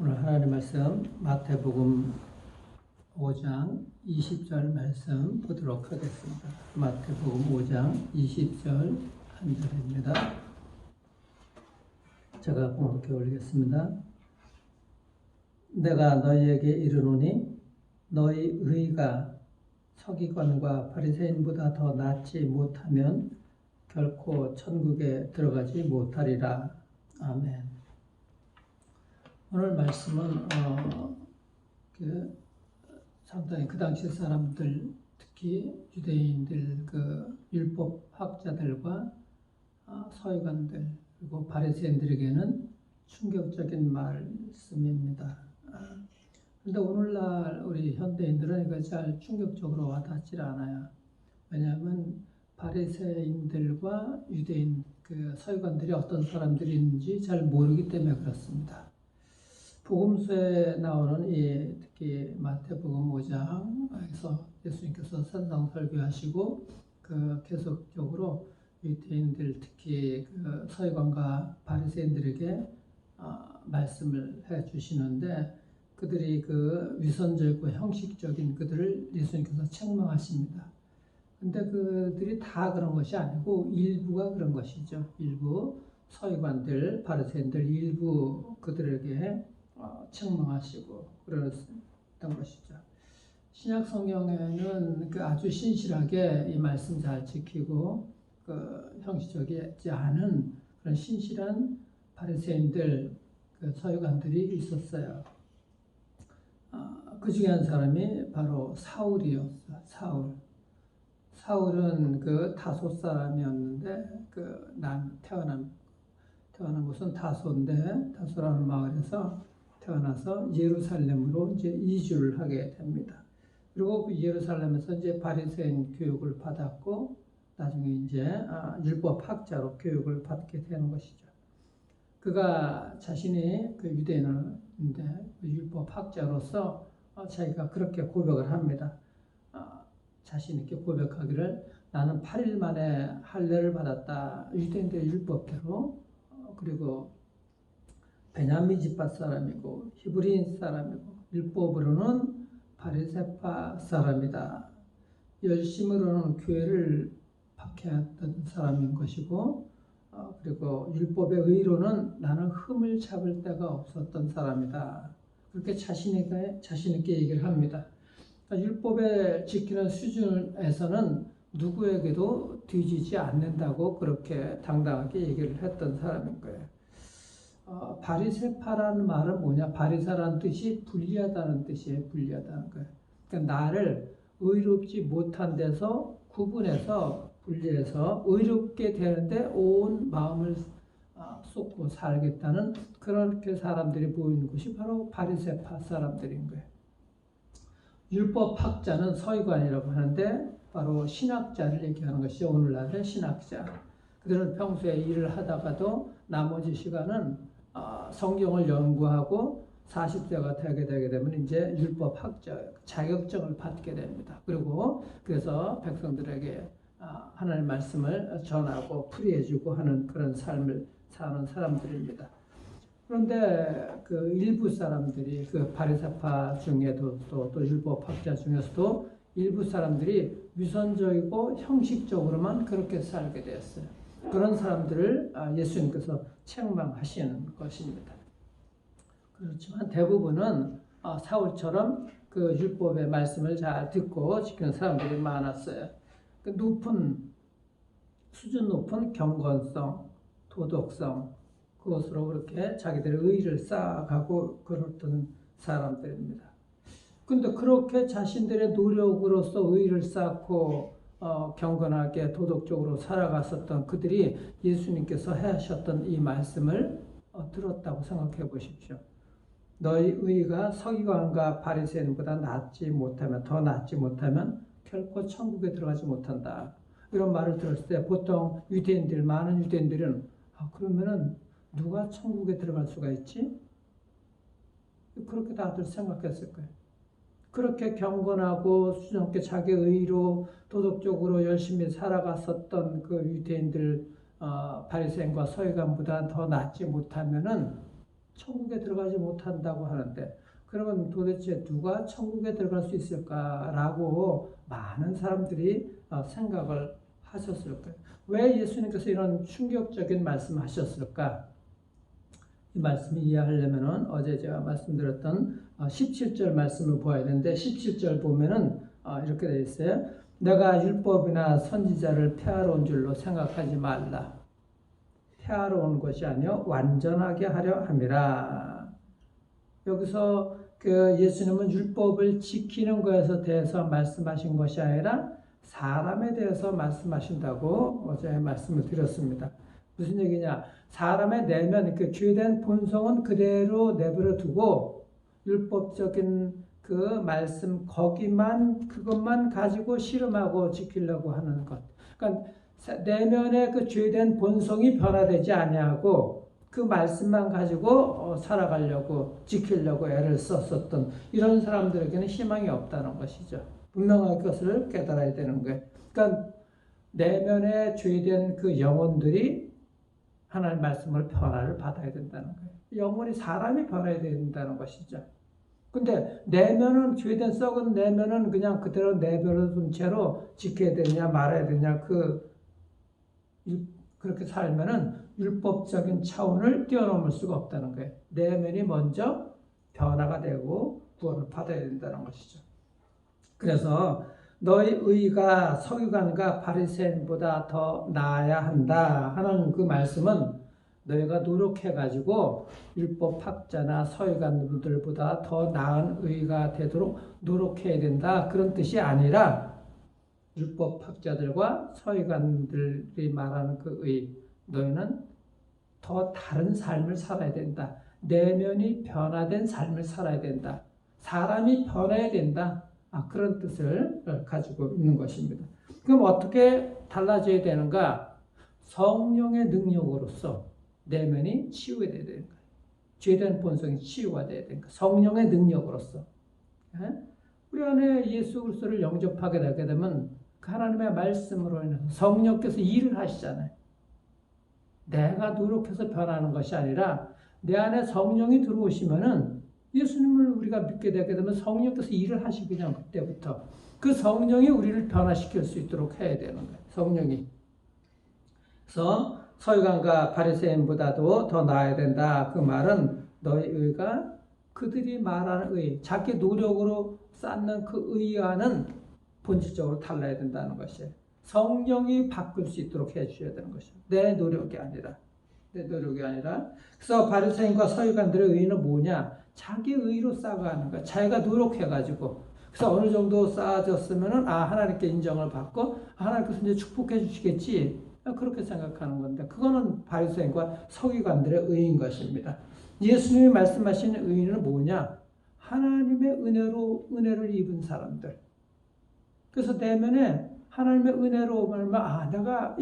오늘 하나님 말씀 마태복음 5장 20절 말씀 보도록 하겠습니다. 마태복음 5장 20절 한 절입니다. 제가 봉독해 올리겠습니다. 내가 너희에게 이르노니 너희 의가 서기관과 바리새인보다 더 낫지 못하면 결코 천국에 들어가지 못하리라. 아멘. 오늘 말씀은 상당히 그 당시 사람들, 특히 유대인들, 율법학자들과 서기관들 그리고 바리새인들에게는 충격적인 말씀입니다. 그런데 오늘날 우리 현대인들은 이거 잘 충격적으로 와닿지 않아요. 왜냐하면 바리새인들과 유대인 서기관들이 어떤 사람들인지 잘 모르기 때문에 그렇습니다. 복음서에 나오는 특히 마태복음 5장에서 예수님께서 산상설교하시고 계속적으로 유대인들 특히 서기관과 바리새인들에게 말씀을 해 주시는데 그들이 위선적이고 형식적인 그들을 예수님께서 책망하십니다. 근데 그들이 다 그런 것이 아니고 일부가 그런 것이죠. 일부 서기관들, 바리새인들 일부 그들에게 책망하시고 그랬던 것이죠. 신약 성경에는 아주 신실하게 이 말씀 잘 지키고 형식적이지 않은 그런 신실한 바리새인들, 서기관들이 있었어요. 그 중에 한 사람이 바로 사울이었어요. 사울은 다소 사람이었는데 태어난 곳은 다소인데 다소라는 마을에서 태어나서 예루살렘으로 이제 이주를 하게 됩니다. 그리고 예루살렘에서 이제 바리새인 교육을 받았고 나중에 이제 율법학자로 교육을 받게 되는 것이죠. 그가 자신이 유대인인데 율법학자로서 자기가 그렇게 고백을 합니다. 자신 있게 고백하기를 나는 8일 만에 할례를 받았다. 유대인들의 율법대로. 그리고 베냐민 지파 사람이고 히브리인 사람이고 율법으로는 바리새파 사람이다. 열심으로는 교회를 박해했던 사람인 것이고 그리고 율법의 의로는 나는 흠을 잡을 데가 없었던 사람이다. 그렇게 자신 있게 얘기를 합니다. 율법에 지키는 수준에서는 누구에게도 뒤지지 않는다고 그렇게 당당하게 얘기를 했던 사람인 거예요. 바리새파라는 말은 뭐냐? 바리사라는 뜻이 불리하다는 뜻이에요. 불리하다는 거예요. 그러니까 나를 의롭지 못한 데서 구분해서 분리해서 의롭게 되는데 온 마음을 쏟고 살겠다는 그렇게 사람들이 보이는 것이 바로 바리새파 사람들인 거예요. 율법학자는 서기관이라고 하는데 바로 신학자를 얘기하는 것이죠. 오늘날의 신학자. 그들은 평소에 일을 하다가도 나머지 시간은 성경을 연구하고 40세가 되게 되면 이제 율법학자 자격증을 받게 됩니다. 그래서 백성들에게 하나님의 말씀을 전하고 풀이해주고 하는 그런 삶을 사는 사람들입니다. 그런데 일부 사람들이 바리새파 중에도 또 율법학자 중에서도 일부 사람들이 위선적이고 형식적으로만 그렇게 살게 되었어요. 그런 사람들을 예수님께서 책망하시는 것입니다. 그렇지만 대부분은 사울처럼 율법의 말씀을 잘 듣고 지키는 사람들이 많았어요. 수준 높은 경건성, 도덕성, 그것으로 그렇게 자기들의 의의를 쌓아가고 그랬던 사람들입니다. 근데 그렇게 자신들의 노력으로서 의의를 쌓고 경건하게 도덕적으로 살아갔었던 그들이 예수님께서 하셨던 이 말씀을 들었다고 생각해 보십시오. 너희 의의가 서기관과 바리새인보다 더 낫지 못하면 결코 천국에 들어가지 못한다. 이런 말을 들었을 때 보통 많은 유대인들은 그러면은 누가 천국에 들어갈 수가 있지? 그렇게 다들 생각했을 거예요. 그렇게 경건하고 수준 있게 자기 의로 도덕적으로 열심히 살아갔었던 유대인들 바리새인과 서기관보다 더 낫지 못하면은 천국에 들어가지 못한다고 하는데 그러면 도대체 누가 천국에 들어갈 수 있을까라고 많은 사람들이 생각을 하셨을 거예요. 왜 예수님께서 이런 충격적인 말씀을 하셨을까? 이 말씀을 이해하려면은 어제 제가 말씀드렸던 17절 말씀을 보아야 되는데 17절 보면은 이렇게 되어 있어요. 내가 율법이나 선지자를 폐하러 온 줄로 생각하지 말라. 폐하러 온 것이 아니요 완전하게 하려 함이라. 여기서 그 예수님은 율법을 지키는 것에 대해서 말씀하신 것이 아니라 사람에 대해서 말씀하신다고 어제 말씀을 드렸습니다. 무슨 얘기냐? 사람의 내면, 그 죄된 본성은 그대로 내버려 두고 율법적인 그 말씀 그것만 가지고 실험하고 지키려고 하는 것. 그러니까 내면의 그 죄된 본성이 변화되지 아니하고 그 말씀만 가지고 살아가려고 지키려고 애를 썼었던 이런 사람들에게는 희망이 없다는 것이죠. 분명한 것을 깨달아야 되는 거예요. 그러니까 내면의 죄된 그 영혼들이 하나님의 말씀을 변화를 받아야 된다는 거예요. 영혼이 사람이 변화해야 된다는 것이죠. 근데 내면은 죄된 썩은 내면은 그냥 그대로 내버려 둔 채로 지켜야 되냐 말아야 되냐 그렇게 살면은 율법적인 차원을 뛰어넘을 수가 없다는 거예요. 내면이 먼저 변화가 되고 구원을 받아야 된다는 것이죠. 그래서 너희 의가 서기관과 바리새인보다 더 나아야 한다 하는 그 말씀은 너희가 노력해가지고 율법학자나 서기관들보다 더 나은 의가 되도록 노력해야 된다 그런 뜻이 아니라 율법학자들과 서기관들이 말하는 그 의, 너희는 더 다른 삶을 살아야 된다. 내면이 변화된 삶을 살아야 된다. 사람이 변해야 된다. 그런 뜻을 가지고 있는 것입니다. 그럼 어떻게 달라져야 되는가? 성령의 능력으로서 내면이 치유가 돼야 되는 거예요. 죄된 본성이 치유가 돼야 되는 거예요. 성령의 능력으로서. 우리 안에 예수 그리스도를 영접하게 되게 되면 그 하나님의 말씀으로 인해서 성령께서 일을 하시잖아요. 내가 노력해서 변하는 것이 아니라 내 안에 성령이 들어오시면은 예수님을 우리가 믿게 되게 되면 성령께서 일을 하시고 그냥 그때부터 그 성령이 우리를 변화시킬 수 있도록 해야 되는 거예요. 성령이. 그래서 서기관과 바리새인보다도 더 나아야 된다. 그 말은 너희 의가 그들이 말하는 의, 자기 노력으로 쌓는 그 의와는 본질적으로 달라야 된다는 것이에요. 성령이 바꿀 수 있도록 해주셔야 되는 것이에요. 내 노력이 아니라. 그래서 바리새인과 서기관들의 의는 뭐냐? 자기 의로 쌓아가는 거야. 자기가 노력해가지고. 그래서 어느 정도 쌓아졌으면은 하나님께 인정을 받고 하나님께서 이제 축복해 주시겠지. 그렇게 생각하는 건데 그거는 바리새인과 서기관들의 의인 것입니다. 예수님이 말씀하시는 의인은 뭐냐? 하나님의 은혜를 입은 사람들. 그래서 내면에 하나님의 은혜로 말면 내가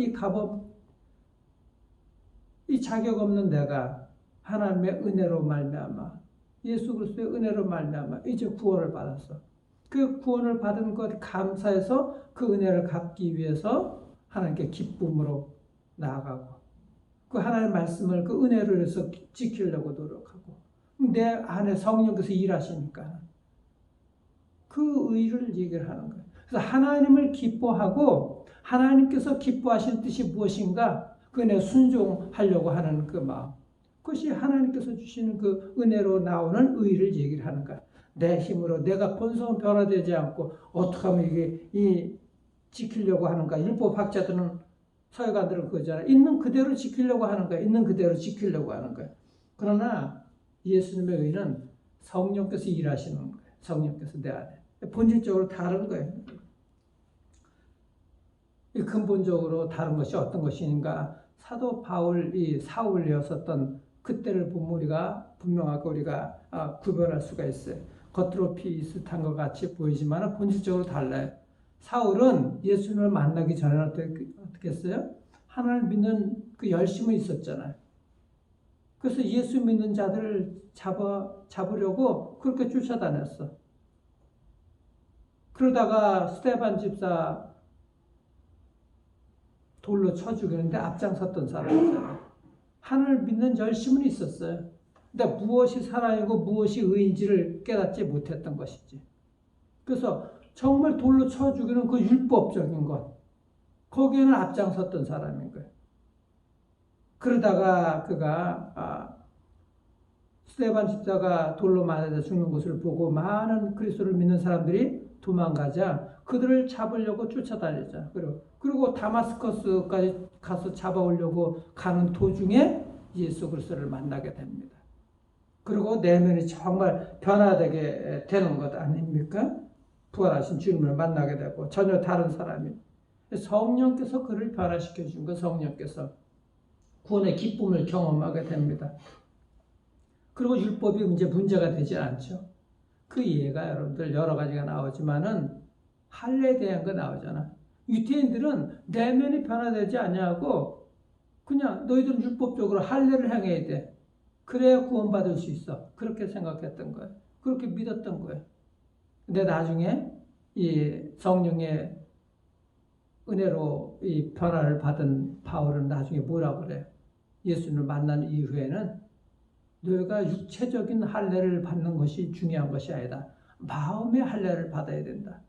이 자격 없는 내가 하나님의 은혜로 말미암아 예수 그리스도의 은혜로 말미암아 이제 구원을 받았어. 그 구원을 받은 것 감사해서 그 은혜를 갚기 위해서 하나님께 기쁨으로 나아가고 그 하나님의 말씀을 그 은혜를 위해서 지키려고 노력하고 내 안에 성령께서 일하시니까 그 의를 얘기를 하는 거예요. 그래서 하나님을 기뻐하고 하나님께서 기뻐하시는 뜻이 무엇인가? 그 은혜 순종하려고 하는 그 마음. 그것이 하나님께서 주시는 그 은혜로 나오는 의를 얘기를 하는 거야. 내 힘으로 내가 본성은 변화되지 않고 어떻게 하면 이게 지키려고 하는가? 율법학자들은 서기관들은 그거잖아. 있는 그대로 지키려고 하는 거야. 있는 그대로 지키려고 하는 거야. 그러나 예수님의 의는 성령께서 일하시는 거예요. 성령께서 내 안에. 본질적으로 다른 거예요. 이 근본적으로 다른 것이 어떤 것인가? 사도 바울이 사울이었었던 그때를 보면 우리가 분명하게 우리가 구별할 수가 있어요. 겉으로 비슷한 것 같이 보이지만 본질적으로 달라요. 사울은 예수님을 만나기 전에는 어떻게 했어요? 하나님을 믿는 그 열심이 있었잖아요. 그래서 예수 믿는 자들을 잡으려고 그렇게 쫓아다녔어. 그러다가 스데반 집사 돌로 쳐 죽이는데 앞장섰던 사람이잖아요. 하나님을 믿는 열심은 있었어요. 근데 무엇이 사랑이고 무엇이 의인지를 깨닫지 못했던 것이지. 그래서 정말 돌로 쳐 죽이는 그 율법적인 것, 거기에는 앞장섰던 사람인 거예요. 그러다가 그가 스데반 집사가 돌로 맞아 죽는 것을 보고 많은 그리스도를 믿는 사람들이 도망가자 그들을 잡으려고 쫓아다녔잖아. 그리고 다마스커스까지 가서 잡아오려고 가는 도중에 예수 그리스도를 만나게 됩니다. 그리고 내면이 정말 변화되게 되는 것 아닙니까? 부활하신 주님을 만나게 되고 전혀 다른 사람이 성령께서 그를 변화시켜 준 거, 성령께서 구원의 기쁨을 경험하게 됩니다. 그리고 율법이 이제 문제가 되지 않죠. 그 이해가 여러분들 여러 가지가 나오지만은 할례에 대한 거 나오잖아. 유대인들은 내면이 변화되지 않냐고 그냥 너희들은 율법적으로 할례를 행해야 돼. 그래야 구원받을 수 있어. 그렇게 생각했던 거예요. 그렇게 믿었던 거예요. 근데 나중에 이 성령의 은혜로 이 변화를 받은 바울은 나중에 뭐라 그래요? 예수님을 만난 이후에는 너희가 육체적인 할례를 받는 것이 중요한 것이 아니다. 마음의 할례를 받아야 된다.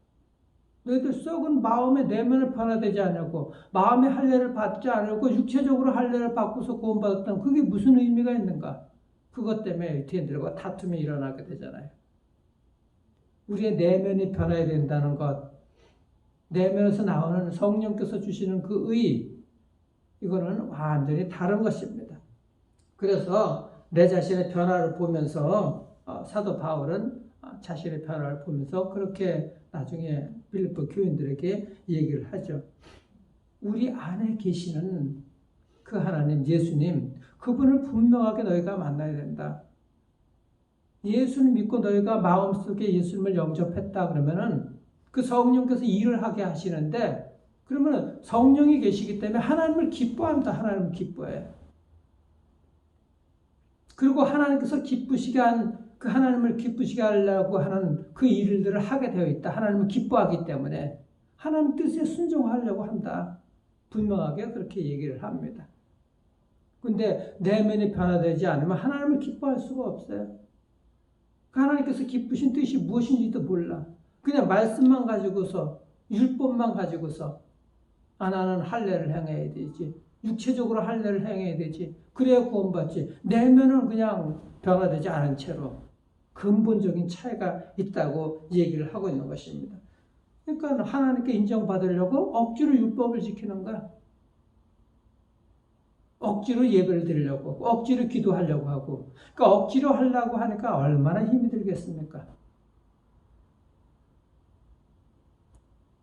너희들 썩은 마음의 내면을 변화되지 않냐고 마음의 할례를 받지 않고 육체적으로 할례를 받고서 구원받았다면 그게 무슨 의미가 있는가? 그것 때문에 유대인들과 다툼이 일어나게 되잖아요. 우리의 내면이 변화해야 된다는 것, 내면에서 나오는 성령께서 주시는 그 의, 이거는 완전히 다른 것입니다. 그래서 내 자신의 변화를 보면서 사도 바울은 자신의 변화를 보면서 그렇게 나중에 빌립보 교인들에게 얘기를 하죠. 우리 안에 계시는 그 하나님 예수님, 그분을 분명하게 너희가 만나야 된다. 예수를 믿고 너희가 마음속에 예수님을 영접했다 그러면은 그 성령께서 일을 하게 하시는데 그러면 성령이 계시기 때문에 하나님을 기뻐한다. 하나님을 기뻐해. 그리고 하나님께서 기쁘시게 한 그 하나님을 기쁘시게 하려고 하는 그 일들을 하게 되어 있다. 하나님을 기뻐하기 때문에 하나님 뜻에 순종하려고 한다. 분명하게 그렇게 얘기를 합니다. 근데 내면이 변화되지 않으면 하나님을 기뻐할 수가 없어요. 하나님께서 기쁘신 뜻이 무엇인지도 몰라. 그냥 말씀만 가지고서 율법만 가지고서 나는 할례를 행해야 되지. 육체적으로 할례를 행해야 되지. 그래야 구원받지. 내면은 그냥 변화되지 않은 채로 근본적인 차이가 있다고 얘기를 하고 있는 것입니다. 그러니까 하나님께 인정받으려고 억지로 율법을 지키는 거야. 억지로 예배를 드리려고, 억지로 기도하려고 하고, 그러니까 억지로 하려고 하니까 얼마나 힘이 들겠습니까?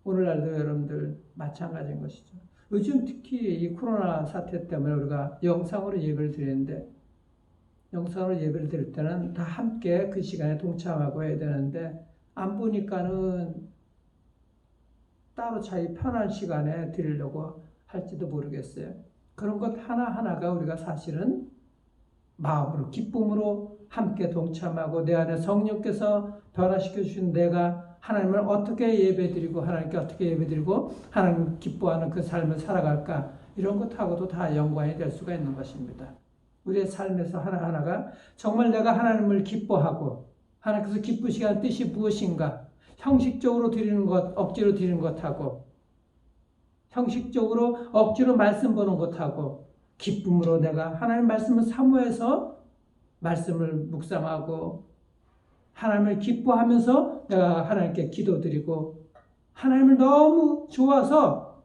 오늘날도 여러분들 마찬가지인 것이죠. 요즘 특히 이 코로나 사태 때문에 우리가 영상으로 예배를 드리는데, 영상으로 예배를 드릴 때는 다 함께 그 시간에 동참하고 해야 되는데, 안 보니까는 따로 자기 편한 시간에 드리려고 할지도 모르겠어요. 그런 것 하나하나가 우리가 사실은 마음으로, 기쁨으로 함께 동참하고 내 안에 성령께서 변화시켜 주신 내가 하나님을 어떻게 예배드리고 하나님께 어떻게 예배드리고 하나님 기뻐하는 그 삶을 살아갈까 이런 것하고도 다 연관이 될 수가 있는 것입니다. 우리의 삶에서 하나하나가 정말 내가 하나님을 기뻐하고 하나님께서 기쁘시게 하는 뜻이 무엇인가 형식적으로 드리는 것, 억지로 드리는 것하고 형식적으로 억지로 말씀 보는 것하고 기쁨으로 내가 하나님 말씀을 사모해서 말씀을 묵상하고 하나님을 기뻐하면서 내가 하나님께 기도드리고 하나님을 너무 좋아서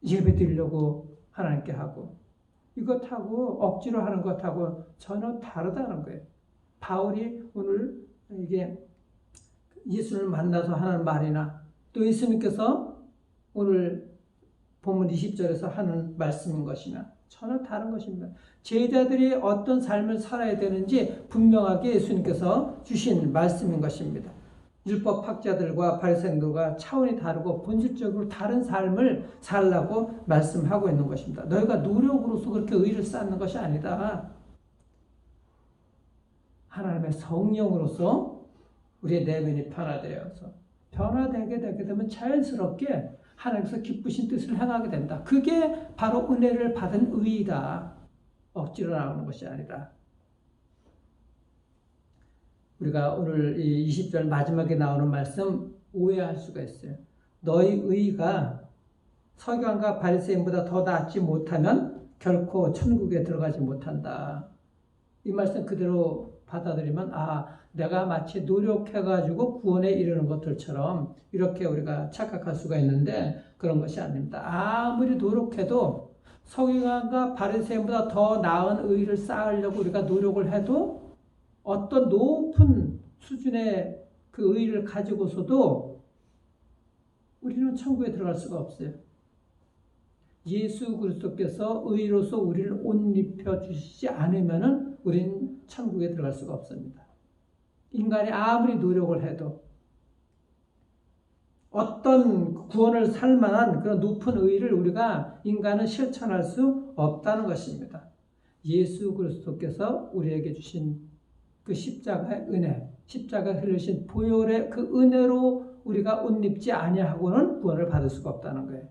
예배 드리려고 하나님께 하고 이것하고 억지로 하는 것하고 전혀 다르다는 거예요. 바울이 오늘 이게 예수를 만나서 하는 말이나 또 예수님께서 오늘 본문 20절에서 하는 말씀인 것이나 전혀 다른 것입니다. 제자들이 어떤 삶을 살아야 되는지 분명하게 예수님께서 주신 말씀인 것입니다. 율법 학자들과 바리새인들과 차원이 다르고 본질적으로 다른 삶을 살라고 말씀하고 있는 것입니다. 너희가 노력으로서 그렇게 의를 쌓는 것이 아니다. 하나님의 성령으로서 우리의 내면이 변화되게 되게 되면 자연스럽게 하나님께서 기쁘신 뜻을 행하게 된다. 그게 바로 은혜를 받은 의이다. 억지로 나오는 것이 아니라. 우리가 오늘 이 20절 마지막에 나오는 말씀 오해할 수가 있어요. 너희 의가 서기관과 바리새인보다 더 낫지 못하면 결코 천국에 들어가지 못한다. 이 말씀 그대로 받아들이면 내가 마치 노력해가지고 구원에 이르는 것들처럼 이렇게 우리가 착각할 수가 있는데 그런 것이 아닙니다. 아무리 노력해도 서기관과 바리새인보다 더 나은 의를 쌓으려고 우리가 노력을 해도 어떤 높은 수준의 그 의를 가지고서도 우리는 천국에 들어갈 수가 없어요. 예수 그리스도께서 의로서 우리를 옷 입혀 주시지 않으면은 우리는 천국에 들어갈 수가 없습니다. 인간이 아무리 노력을 해도 어떤 구원을 살 만한 그런 높은 의를 우리가 인간은 실천할 수 없다는 것입니다. 예수 그리스도께서 우리에게 주신 그 십자가의 은혜, 십자가 흘리신 보혈의 그 은혜로 우리가 옷 입지 아니하고는 구원을 받을 수가 없다는 거예요.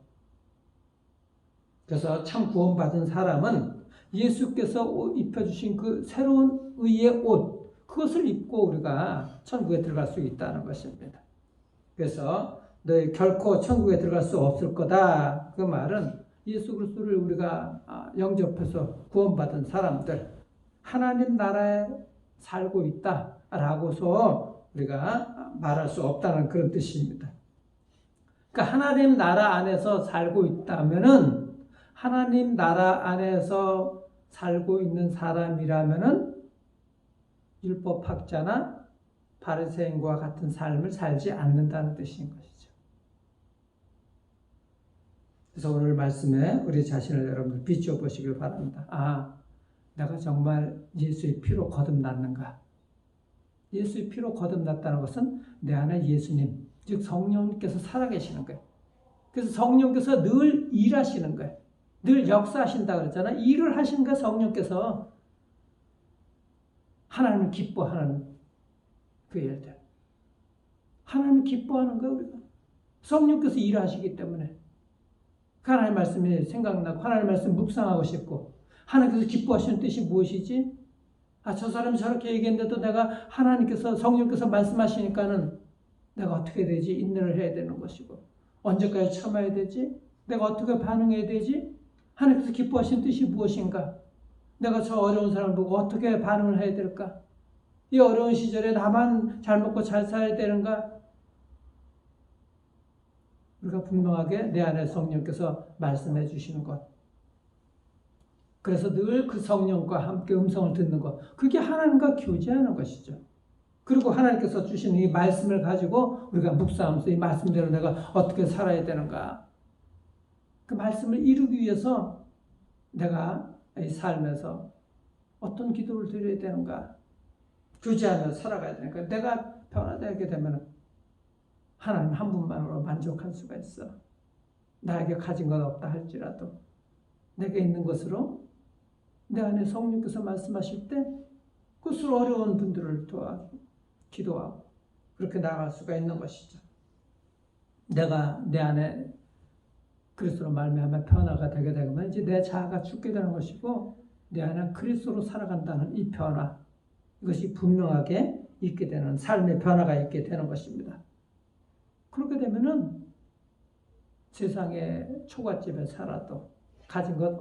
그래서 참 구원받은 사람은 예수께서 입혀주신 그 새로운 의의 옷, 그것을 입고 우리가 천국에 들어갈 수 있다는 것입니다. 그래서 너희 결코 천국에 들어갈 수 없을 거다. 그 말은 예수 그리스도를 우리가 영접해서 구원받은 사람들, 하나님 나라에 살고 있다라고서 우리가 말할 수 없다는 그런 뜻입니다. 그러니까 하나님 나라 안에서 살고 있다면은 하나님 나라 안에서 살고 있는 사람이라면은 율법학자나 바리새인과 같은 삶을 살지 않는다는 뜻인 것이죠. 그래서 오늘 말씀에 우리 자신을 여러분들 비추어 보시길 바랍니다. 내가 정말 예수의 피로 거듭났는가? 예수의 피로 거듭났다는 것은 내 안에 예수님, 즉 성령님께서 살아계시는 거예요. 그래서 성령께서 늘 일하시는 거예요. 늘 역사하신다 그랬잖아요. 일을 하신 거 성령께서 하나님을 기뻐하는 그 일들. 하나님을 기뻐하는 거예요, 우리가. 성령께서 일하시기 때문에. 하나님의 말씀이 생각나고 하나님의 말씀 묵상하고 싶고 하나님께서 기뻐하시는 뜻이 무엇이지? 저 사람이 저렇게 얘기했는데도 내가 하나님께서 성령께서 말씀하시니까는 내가 어떻게 되지? 인내를 해야 되는 것이고 언제까지 참아야 되지? 내가 어떻게 반응해야 되지? 하나님께서 기뻐하시는 뜻이 무엇인가? 내가 저 어려운 사람을 보고 어떻게 반응을 해야 될까? 이 어려운 시절에 나만 잘 먹고 잘 살아야 되는가? 우리가 분명하게 내 안에 성령께서 말씀해 주시는 것. 그래서 늘 그 성령과 함께 음성을 듣는 것. 그게 하나님과 교제하는 것이죠. 그리고 하나님께서 주신 이 말씀을 가지고 우리가 묵상하면서 이 말씀대로 내가 어떻게 살아야 되는가. 그 말씀을 이루기 위해서 내가 이 삶에서 어떤 기도를 드려야 되는가. 교제하며 살아가야 되는가. 내가 변화되게 되면 하나님 한 분만으로 만족할 수가 있어. 나에게 가진 건 없다 할지라도 내게 있는 것으로 내 안에 성령께서 말씀하실 때 그것으로 어려운 분들을 도와주고 기도하고 그렇게 나아갈 수가 있는 것이죠. 내가 내 안에 그리스도로 말미암아 변화가 되게 되면 이제 내 자아가 죽게 되는 것이고 내 안에 그리스도로 살아간다는 이 변화, 이것이 분명하게 있게 되는 삶의 변화가 있게 되는 것입니다. 그렇게 되면은 세상의 초가집에 살아도 가진 것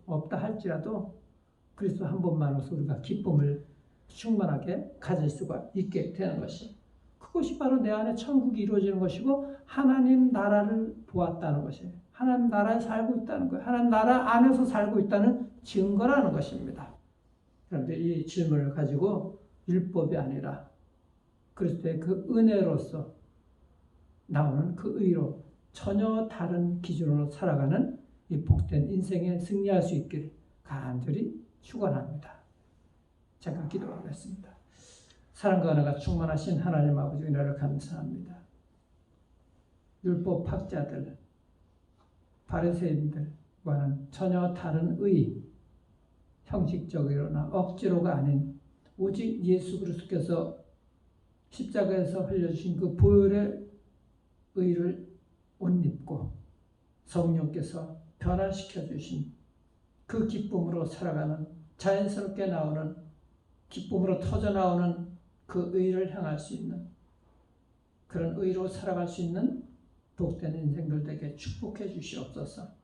없다 할지라도 그리스도 한 분만으로서 우리가 기쁨을 충만하게 가질 수가 있게 되는 것이, 그것이 바로 내 안에 천국이 이루어지는 것이고 하나님 나라를 보았다는 것이에요. 하나님 나라에 살고 있다는 거예요. 하나님 나라 안에서 살고 있다는 증거라는 것입니다. 그런데 이 질문을 가지고 율법이 아니라 그리스도의 그 은혜로서 나오는 그 의로 전혀 다른 기준으로 살아가는 이 복된 인생에 승리할 수 있기를 간절히 축원합니다. 잠깐 기도하겠습니다. 사랑과 은혜가 충만하신 하나님 아버지 은혜를 감사합니다. 율법학자들, 바리새인들과는 전혀 다른 의, 형식적이로나 억지로가 아닌 오직 예수 그리스도께서 십자가에서 흘려주신 그 보혈의 의를 옷 입고 성령께서 변화시켜 주신 그 기쁨으로 살아가는, 자연스럽게 나오는 기쁨으로 터져 나오는 그 의를 향할 수 있는 그런 의로 살아갈 수 있는 복된 인생들 되게 축복해 주시옵소서.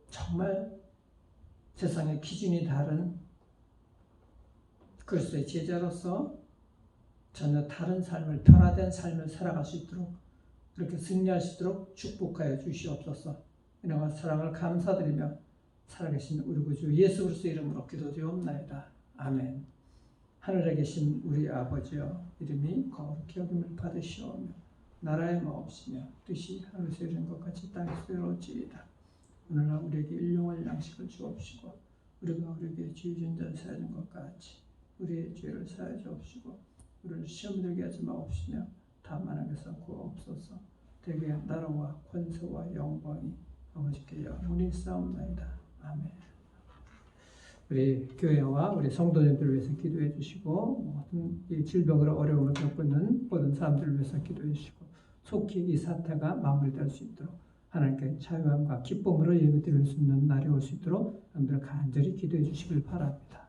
정말 세상의 기준이 다른 그리스도의 제자로서 전혀 다른 삶을, 변화된 삶을 살아갈 수 있도록, 그렇게 승리할 수 있도록 축복하여 주시옵소서. 은혜와 사랑을 감사드리며 살아계신 우리 구주 예수 그리스도의 이름으로 기도드리옵나이다. 아멘. 하늘에 계신 우리 아버지여, 이름이 거룩히 여김을 받으시오며 나라의 마옵시며 뜻이 하늘에서 이루어진 것 같이 땅에서 이루어지이다. 오늘날 우리에게 일용할 양식을 주옵시고 우리가 우리에게 죄 지은 자를 사하는 것 같이 우리의 죄를 사하여 주옵시고 우리를 시험 들게 하지 마옵시며 다만 악에서 구하옵소서. 대개 나라와 권세와 영광이 아버지께 영원히 싸움나이다. 아멘. 우리 교회와 우리 성도님들을 위해서 기도해 주시고 모든 이 질병으로 어려움을 겪고 있는 모든 사람들을 위해서 기도해 주시고 속히 이 사태가 마무리될 수 있도록 하나님께 자유함과 기쁨으로 예배드릴 수 있는 날이 올 수 있도록 여러분들 간절히 기도해 주시길 바랍니다.